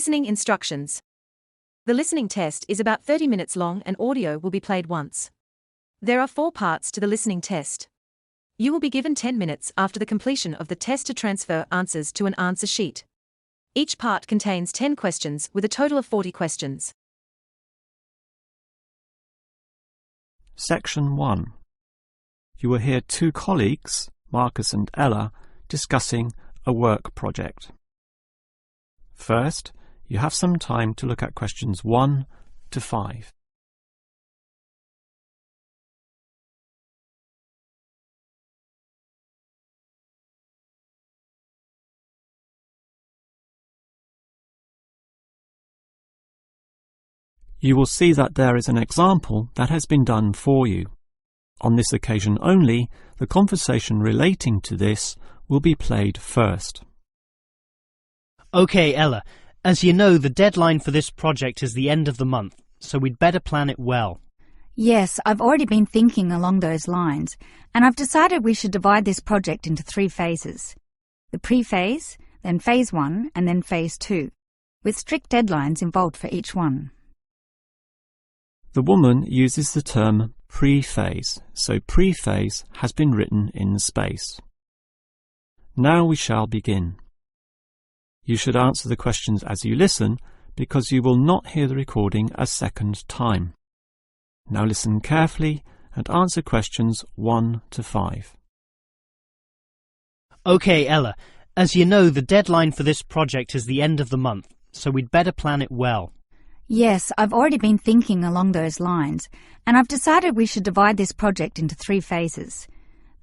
Listening instructions. The listening test is about 30 minutes long and audio will be played once. There are 4 parts to the listening test. You will be given 10 minutes after the completion of the test to transfer answers to an answer sheet. Each part contains 10 questions with a total of 40 questions. Section 1. You will hear 2 colleagues, Marcus and Ella, discussing a work project. First, you have some time to look at questions 1 to 5. You will see that there is an example that has been done for you. On this occasion only, the conversation relating to this will be played first. OK, Ella, as you know, the deadline for this project is the end of the month, so we'd better plan it well. Yes, I've already been thinking along those lines, and I've decided we should divide this project into 3 phases. The pre-phase, then phase 1, and then phase 2, with strict deadlines involved for each one. The woman uses the term pre-phase, so pre-phase has been written in the space. Now we shall begin. You should answer the questions as you listen, because you will not hear the recording a second time. Now listen carefully and answer questions 1 to 5. OK, Ella, as you know, the deadline for this project is the end of the month, so we'd better plan it well. Yes, I've already been thinking along those lines, and I've decided we should divide this project into 3 phases.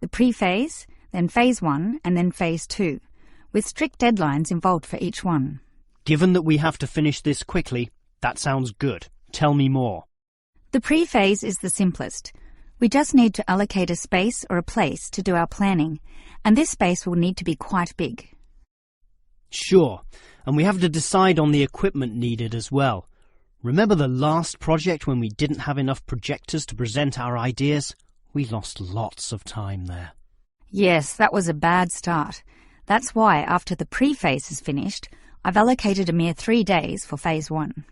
The pre-phase, then phase 1, and then phase 2, with strict deadlines involved for each one. Given that we have to finish this quickly, that sounds good. Tell me more. The pre-phase is the simplest. We just need to allocate a space or a place to do our planning, and this space will need to be quite big. Sure, and we have to decide on the equipment needed as well. Remember the last project when we didn't have enough projectors to present our ideas? We lost lots of time there. Yes, that was a bad start. That's why, after the pre-phase is finished, I've allocated a mere 3 days for phase 1.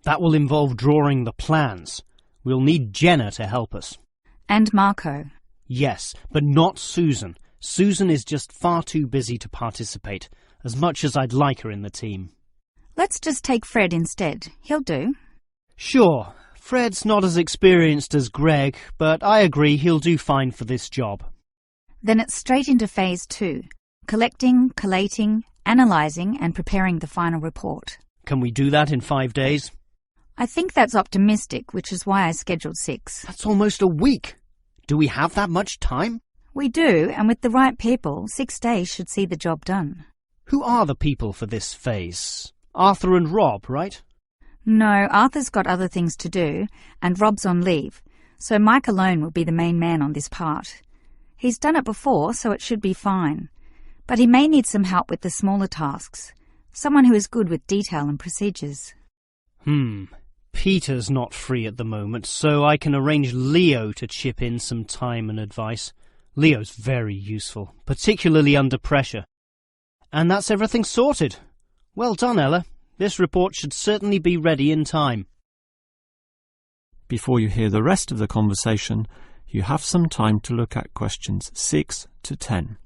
That will involve drawing the plans. We'll need Jenna to help us. And Marco. Yes, but not Susan. Susan is just far too busy to participate, as much as I'd like her in the team. Let's just take Fred instead. He'll do. Sure. Fred's not as experienced as Greg, but I agree he'll do fine for this job. Then it's straight into phase 2. Collecting, collating, analysing and preparing the final report. Can we do that in 5 days? I think that's optimistic, which is why I scheduled 6. That's almost a week. Do we have that much time? We do, and with the right people, 6 days should see the job done. Who are the people for this phase? Arthur and Rob, right? No, Arthur's got other things to do, and Rob's on leave, so Mike alone will be the main man on this part. He's done it before, so it should be fine. But he may need some help with the smaller tasks. Someone who is good with detail and procedures. Peter's not free at the moment, so I can arrange Leo to chip in some time and advice. Leo's very useful, particularly under pressure. And that's everything sorted. Well done, Ella. This report should certainly be ready in time. Before you hear the rest of the conversation, you have some time to look at questions 6 to 10.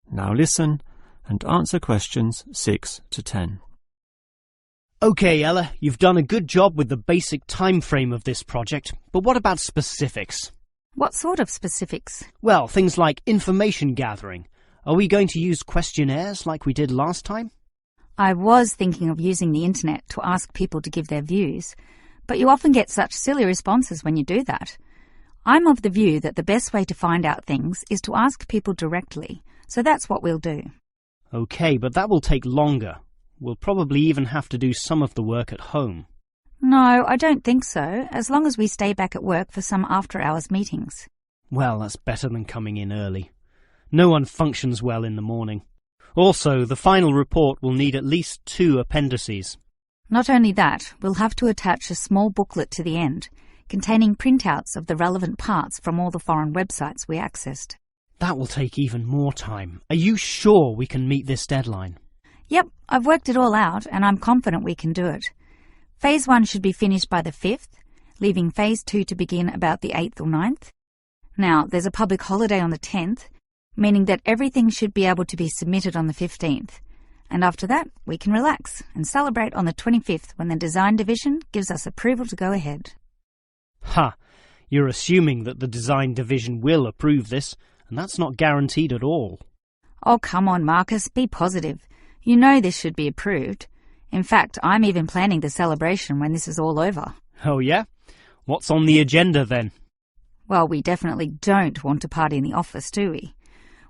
Now listen and answer questions 6 to 10. OK, Ella, you've done a good job with the basic time frame of this project, but what about specifics? What sort of specifics? Well, things like information gathering. Are we going to use questionnaires like we did last time? I was thinking of using the internet to ask people to give their views, but you often get such silly responses when you do that. I'm of the view that the best way to find out things is to ask people directly, so that's what we'll do. OK, but that will take longer. We'll probably even have to do some of the work at home. No, I don't think so, as long as we stay back at work for some after-hours meetings. Well, that's better than coming in early. No one functions well in the morning. Also, the final report will need at least 2 appendices. Not only that, we'll have to attach a small booklet to the end, containing printouts of the relevant parts from all the foreign websites we accessed. That will take even more time. Are you sure we can meet this deadline? Yep, I've worked it all out and I'm confident we can do it. Phase 1 should be finished by the 5th, leaving Phase 2 to begin about the 8th or 9th. Now, there's a public holiday on the 10th, meaning that everything should be able to be submitted on the 15th. And after that, we can relax and celebrate on the 25th when the design division gives us approval to go ahead. Ha! You're assuming that the design division will approve this, and that's not guaranteed at all. Oh, come on, Marcus, be positive. You know this should be approved. In fact, I'm even planning the celebration when this is all over. Oh yeah? What's on the agenda then? Well, we definitely don't want to party in the office, do we?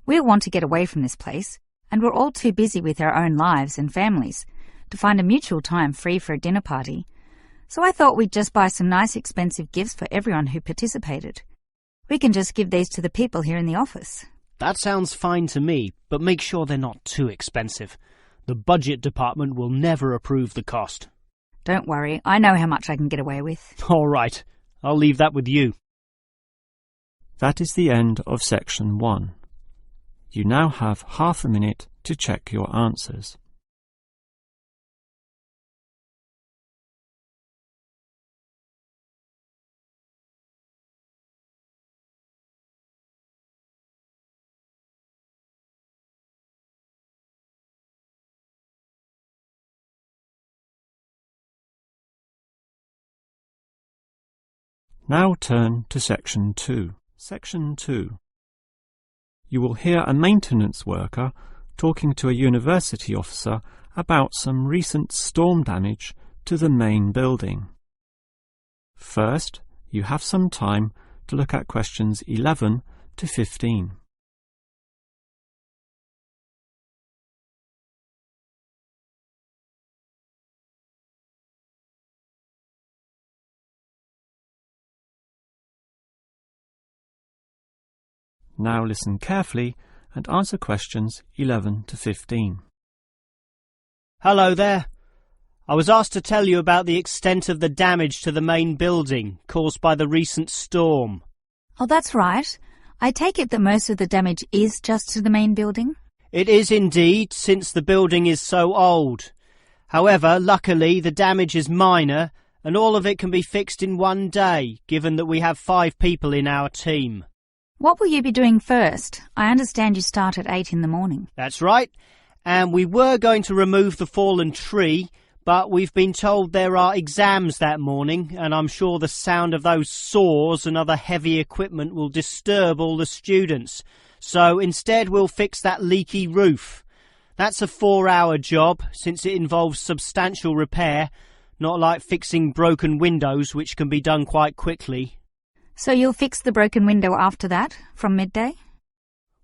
We'll want to get away from this place, and we're all too busy with our own lives and families to find a mutual time free for a dinner party. So I thought we'd just buy some nice expensive gifts for everyone who participated. We can just give these to the people here in the office. That sounds fine to me, but make sure they're not too expensive. The budget department will never approve the cost. Don't worry, I know how much I can get away with. All right, I'll leave that with you. That is the end of section 1. You now have half a minute to check your answers. Now turn to section 2. Section 2. You will hear a maintenance worker talking to a university officer about some recent storm damage to the main building. First, you have some time to look at questions 11 to 15. Now listen carefully and answer questions 11 to 15. Hello there. I was asked to tell you about the extent of the damage to the main building caused by the recent storm. Oh, that's right. I take it that most of the damage is just to the main building? It is indeed, since the building is so old. However, luckily the damage is minor and all of it can be fixed in one day, given that we have 5 people in our team. What will you be doing first? I understand you start at 8 in the morning. That's right, and we were going to remove the fallen tree, but we've been told there are exams that morning, and I'm sure the sound of those saws and other heavy equipment will disturb all the students. So instead we'll fix that leaky roof. That's a 4-hour job, since it involves substantial repair, not like fixing broken windows, which can be done quite quickly. So you'll fix the broken window after that, from midday?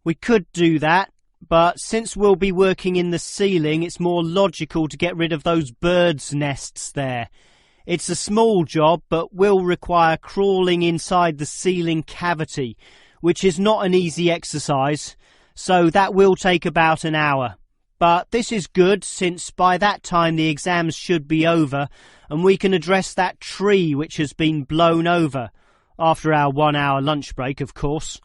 We could do that, but since we'll be working in the ceiling, it's more logical to get rid of those birds' nests there. It's a small job, but will require crawling inside the ceiling cavity, which is not an easy exercise, so that will take about an hour. But this is good, since by that time the exams should be over, and we can address that tree which has been blown over. After our 1-hour lunch break, of course.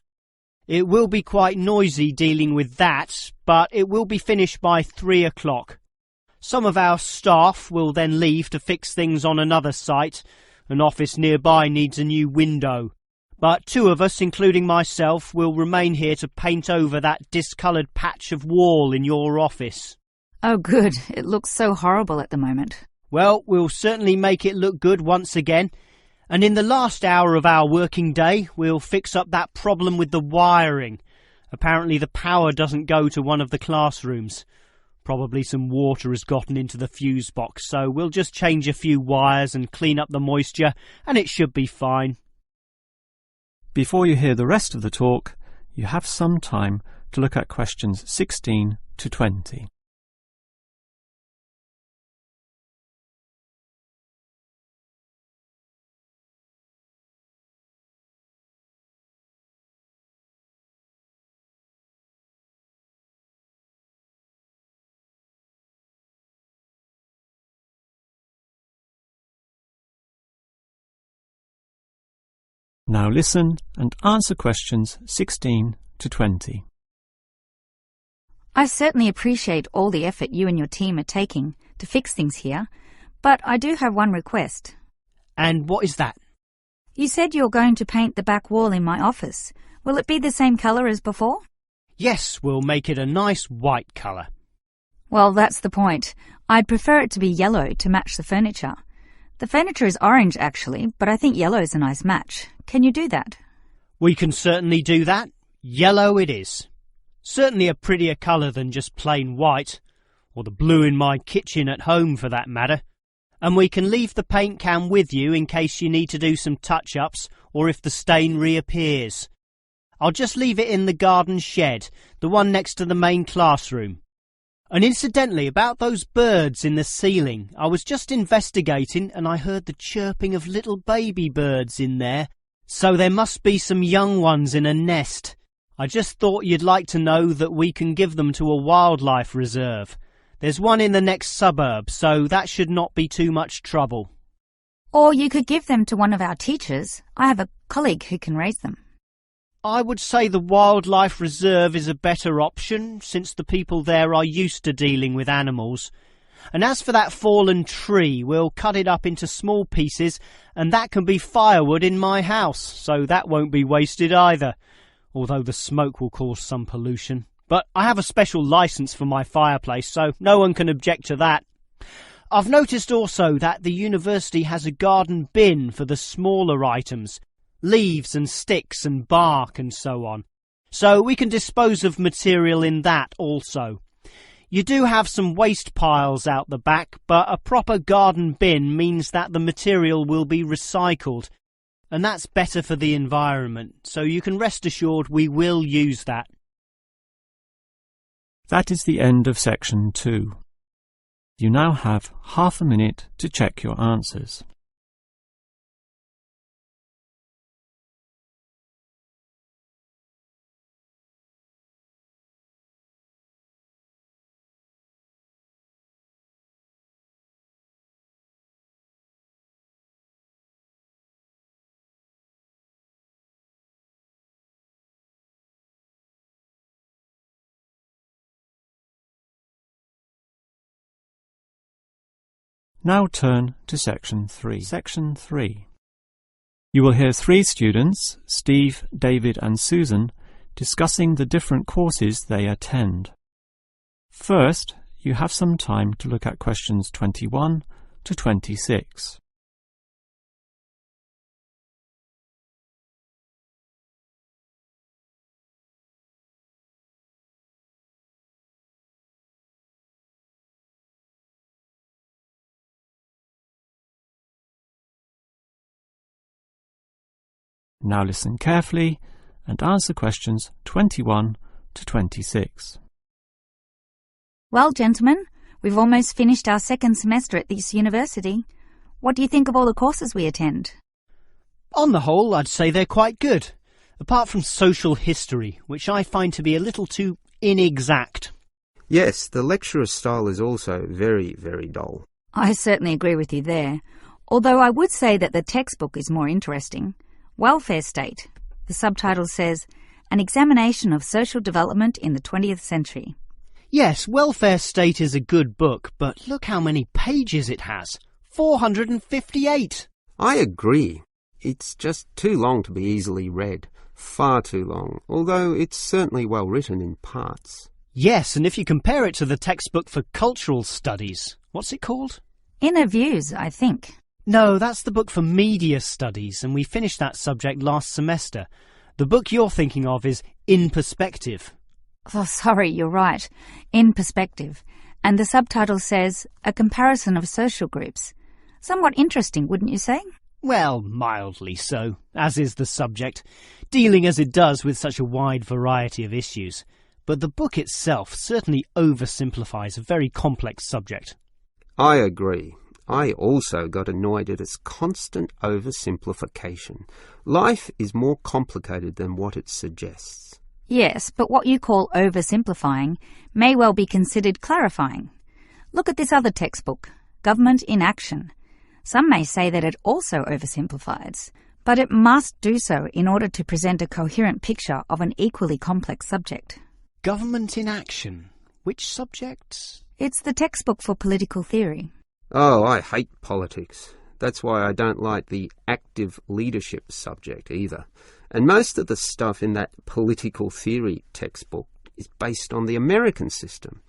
It will be quite noisy dealing with that, but it will be finished by 3 o'clock. Some of our staff will then leave to fix things on another site. An office nearby needs a new window. But 2 of us, including myself, will remain here to paint over that discoloured patch of wall in your office. Oh, good. It looks so horrible at the moment. Well, we'll certainly make it look good once again. And in the last hour of our working day, we'll fix up that problem with the wiring. Apparently the power doesn't go to one of the classrooms. Probably some water has gotten into the fuse box, so we'll just change a few wires and clean up the moisture, and it should be fine. Before you hear the rest of the talk, you have some time to look at questions 16 to 20. Now listen and answer questions 16 to 20. I certainly appreciate all the effort you and your team are taking to fix things here, but I do have one request. And what is that? You said you're going to paint the back wall in my office. Will it be the same colour as before? Yes, we'll make it a nice white colour. Well, that's the point. I'd prefer it to be yellow to match the furniture. The furniture is orange, actually, but I think yellow is a nice match. Can you do that? We can certainly do that. Yellow it is. Certainly a prettier colour than just plain white, or the blue in my kitchen at home for that matter. And we can leave the paint can with you in case you need to do some touch-ups or if the stain reappears. I'll just leave it in the garden shed, the one next to the main classroom. And incidentally, about those birds in the ceiling, I was just investigating and I heard the chirping of little baby birds in there, so there must be some young ones in a nest. I just thought you'd like to know that we can give them to a wildlife reserve. There's one in the next suburb, so that should not be too much trouble. Or you could give them to one of our teachers. I have a colleague who can raise them. I would say the wildlife reserve is a better option, since the people there are used to dealing with animals. And as for that fallen tree, we'll cut it up into small pieces, and that can be firewood in my house, so that won't be wasted either, although the smoke will cause some pollution. But I have a special licence for my fireplace, so no one can object to that. I've noticed also that the university has a garden bin for the smaller items, leaves and sticks and bark and so on, so we can dispose of material in that also. You do have some waste piles out the back, but a proper garden bin means that the material will be recycled, and that's better for the environment, so you can rest assured we will use that. That is the end of section 2. You now have half a minute to check your answers. Now turn to section 3. Section 3. You will hear 3 students, Steve, David and Susan, discussing the different courses they attend. First, you have some time to look at questions 21 to 26. Now listen carefully and answer questions 21 to 26. Well, gentlemen, we've almost finished our second semester at this university. What do you think of all the courses we attend? On the whole, I'd say they're quite good, apart from social history, which I find to be a little too inexact. Yes, the lecturer's style is also very, very dull. I certainly agree with you there, although I would say that the textbook is more interesting. Welfare State. The subtitle says, An Examination of Social Development in the 20th Century. Yes, Welfare State is a good book, but look how many pages it has. 458! I agree. It's just too long to be easily read. Far too long, although it's certainly well written in parts. Yes, and if you compare it to the textbook for cultural studies, what's it called? Inner Views, I think. No, that's the book for media studies, and we finished that subject last semester. The book you're thinking of is In Perspective. Oh, sorry, you're right. In Perspective. And the subtitle says, A Comparison of Social Groups. Somewhat interesting, wouldn't you say? Well, mildly so, as is the subject, dealing as it does with such a wide variety of issues. But the book itself certainly oversimplifies a very complex subject. I agree. I also got annoyed at its constant oversimplification. Life is more complicated than what it suggests. Yes, but what you call oversimplifying may well be considered clarifying. Look at this other textbook, Government in Action. Some may say that it also oversimplifies, But it must do so in order to present a coherent picture of an equally complex subject. Government in action. Which subjects? It's the textbook for political theory. Oh, I hate politics. That's why I don't like the active leadership subject either. And most of the stuff in that political theory textbook is based on the American system.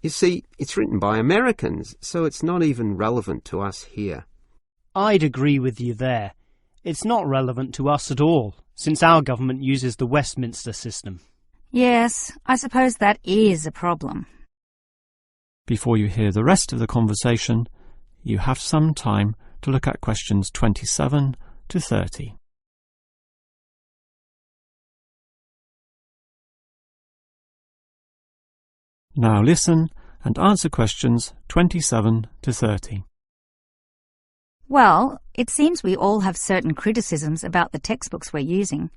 You see, it's written by Americans, so it's not even relevant to us here. I'd agree with you there. It's not relevant to us at all, since our government uses the Westminster system. Yes, I suppose that is a problem. Before you hear the rest of the conversation, you have some time to look at questions 27 to 30. Now listen and answer questions 27 to 30. Well, it seems we all have certain criticisms about the textbooks we're using,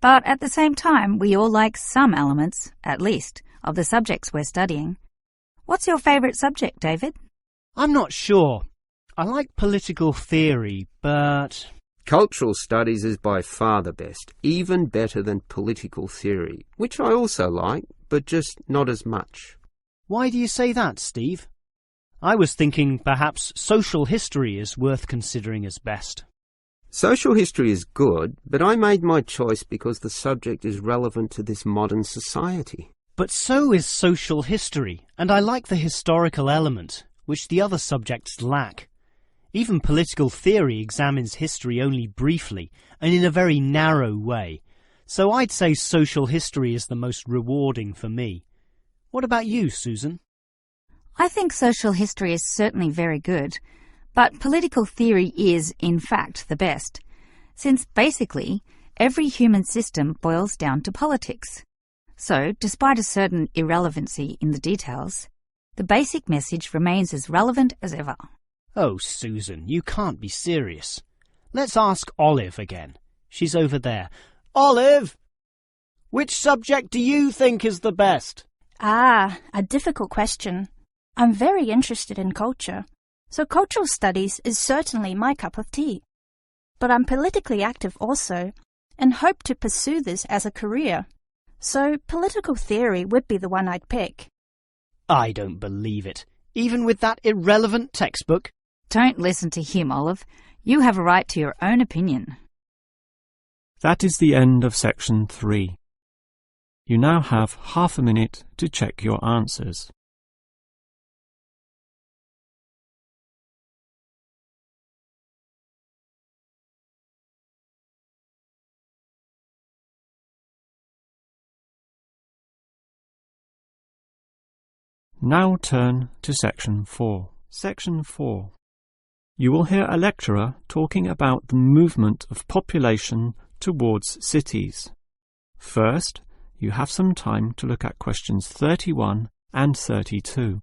but at the same time we all like some elements, at least, of the subjects we're studying. What's your favourite subject, David? I'm not sure. I like political theory, but... Cultural studies is by far the best, even better than political theory, which I also like, but just not as much. Why do you say that, Steve? I was thinking perhaps social history is worth considering as best. Social history is good, but I made my choice because the subject is relevant to this modern society. But so is social history, and I like the historical element, which the other subjects lack. Even political theory examines history only briefly and in a very narrow way, so I'd say social history is the most rewarding for me. What about you, Susan? I think social history is certainly very good, but political theory is, in fact, the best, since basically every human system boils down to politics. So, despite a certain irrelevancy in the details, the basic message remains as relevant as ever. Oh, Susan, you can't be serious. Let's ask Olive again. She's over there. Olive! Which subject do you think is the best? Ah, a difficult question. I'm very interested in culture, so cultural studies is certainly my cup of tea. But I'm politically active also, and hope to pursue this as a career. So political theory would be the one I'd pick. I don't believe it. Even with that irrelevant textbook? Don't listen to him, Olive. You have a right to your own opinion. That is the end of section 3. You now have half a minute to check your answers. Now turn to section 4. Section 4. You will hear a lecturer talking about the movement of population towards cities. First, you have some time to look at questions 31 and 32.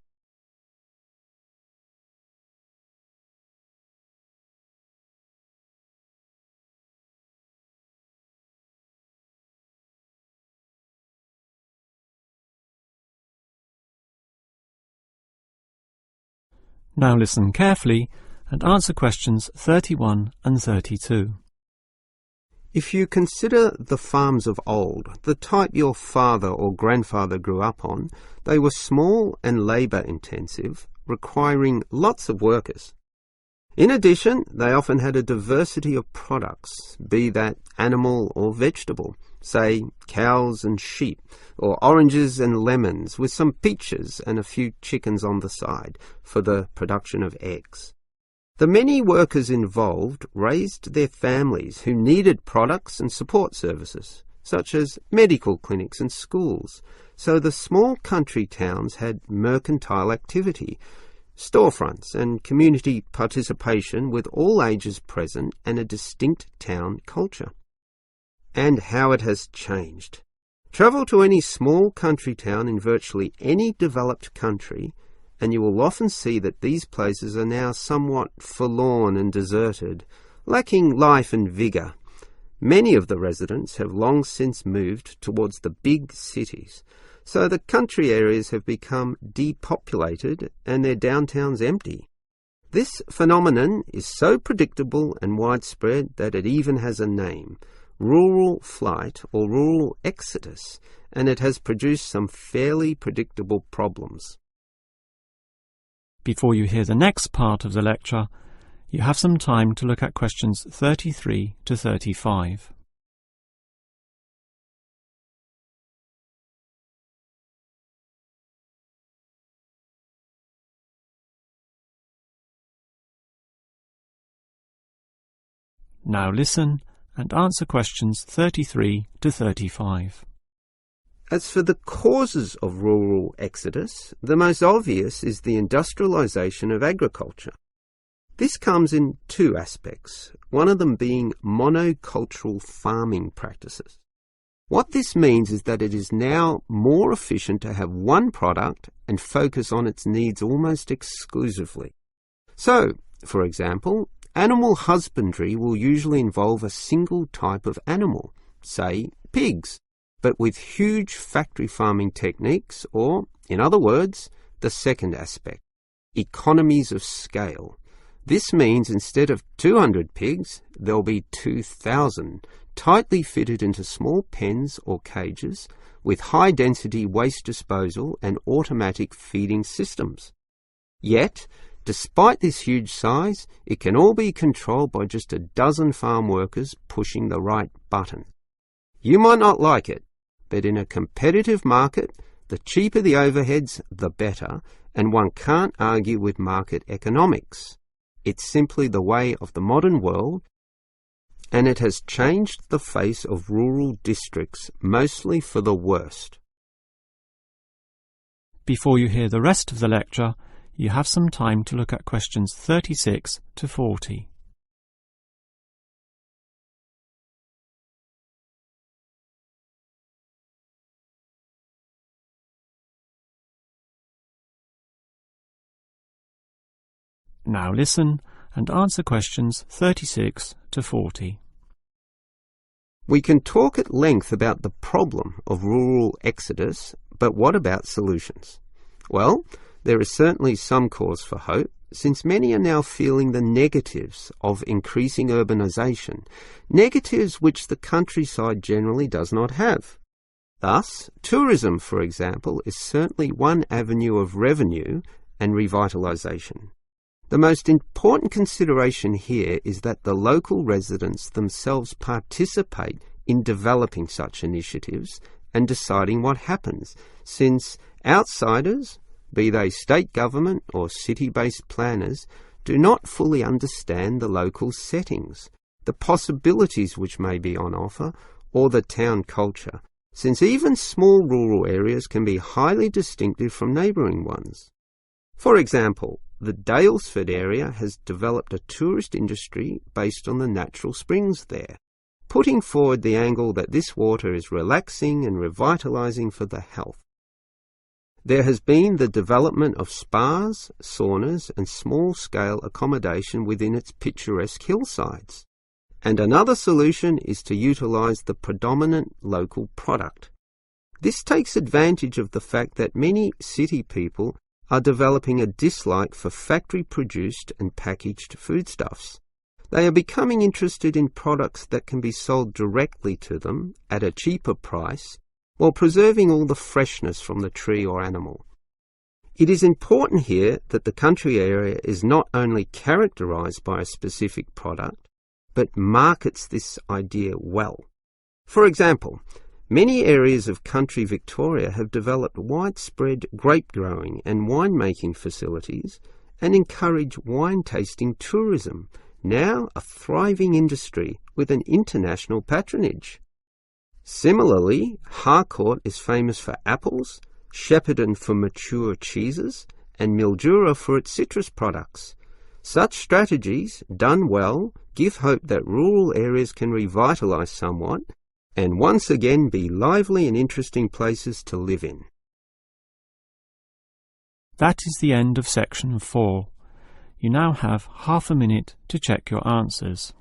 Now listen carefully and answer questions 31 and 32. If you consider the farms of old, the type your father or grandfather grew up on, they were small and labour-intensive, requiring lots of workers. In addition, they often had a diversity of products, be that animal or vegetable, say cows and sheep, or oranges and lemons, with some peaches and a few chickens on the side for the production of eggs. The many workers involved raised their families who needed products and support services, such as medical clinics and schools, so the small country towns had mercantile activity, storefronts and community participation with all ages present and a distinct town culture. And how it has changed. Travel to any small country town in virtually any developed country, and you will often see that these places are now somewhat forlorn and deserted, lacking life and vigour. Many of the residents have long since moved towards the big cities, so the country areas have become depopulated and their downtowns empty. This phenomenon is so predictable and widespread that it even has a name, rural flight or rural exodus, and it has produced some fairly predictable problems. Before you hear the next part of the lecture, you have some time to look at questions 33 to 35. Now listen and answer questions 33 to 35. As for the causes of rural exodus, the most obvious is the industrialization of agriculture. This comes in two aspects, one of them being monocultural farming practices. What this means is that it is now more efficient to have one product and focus on its needs almost exclusively. So, for example, animal husbandry will usually involve a single type of animal, say pigs, but with huge factory farming techniques, or, in other words, the second aspect, economies of scale. This means instead of 200 pigs, there'll be 2,000, tightly fitted into small pens or cages, with high-density waste disposal and automatic feeding systems. Yet, despite this huge size, it can all be controlled by just a dozen farm workers pushing the right button. You might not like it, but in a competitive market, the cheaper the overheads, the better, and one can't argue with market economics. It's simply the way of the modern world, and it has changed the face of rural districts, mostly for the worst. Before you hear the rest of the lecture, you have some time to look at questions 36 to 40. Now listen and answer questions 36 to 40. We can talk at length about the problem of rural exodus, but what about solutions? Well, there is certainly some cause for hope, since many are now feeling the negatives of increasing urbanisation, negatives which the countryside generally does not have. Thus, tourism, for example, is certainly one avenue of revenue and revitalisation. The most important consideration here is that the local residents themselves participate in developing such initiatives and deciding what happens, since outsiders, be they state government or city-based planners, do not fully understand the local settings, the possibilities which may be on offer, or the town culture, since even small rural areas can be highly distinctive from neighbouring ones. For example, the Daylesford area has developed a tourist industry based on the natural springs there, putting forward the angle that this water is relaxing and revitalising for the health. There has been the development of spas, saunas and small-scale accommodation within its picturesque hillsides. And another solution is to utilise the predominant local product. This takes advantage of the fact that many city people are developing a dislike for factory-produced and packaged foodstuffs. They are becoming interested in products that can be sold directly to them at a cheaper price, while preserving all the freshness from the tree or animal. It is important here that the country area is not only characterised by a specific product, but markets this idea well. For example, many areas of country Victoria have developed widespread grape growing and winemaking facilities and encourage wine tasting tourism, now a thriving industry with an international patronage. Similarly, Harcourt is famous for apples, Shepparton for mature cheeses, and Mildura for its citrus products. Such strategies, done well, give hope that rural areas can revitalise somewhat and once again be lively and interesting places to live in. That is the end of section 4. You now have half a minute to check your answers.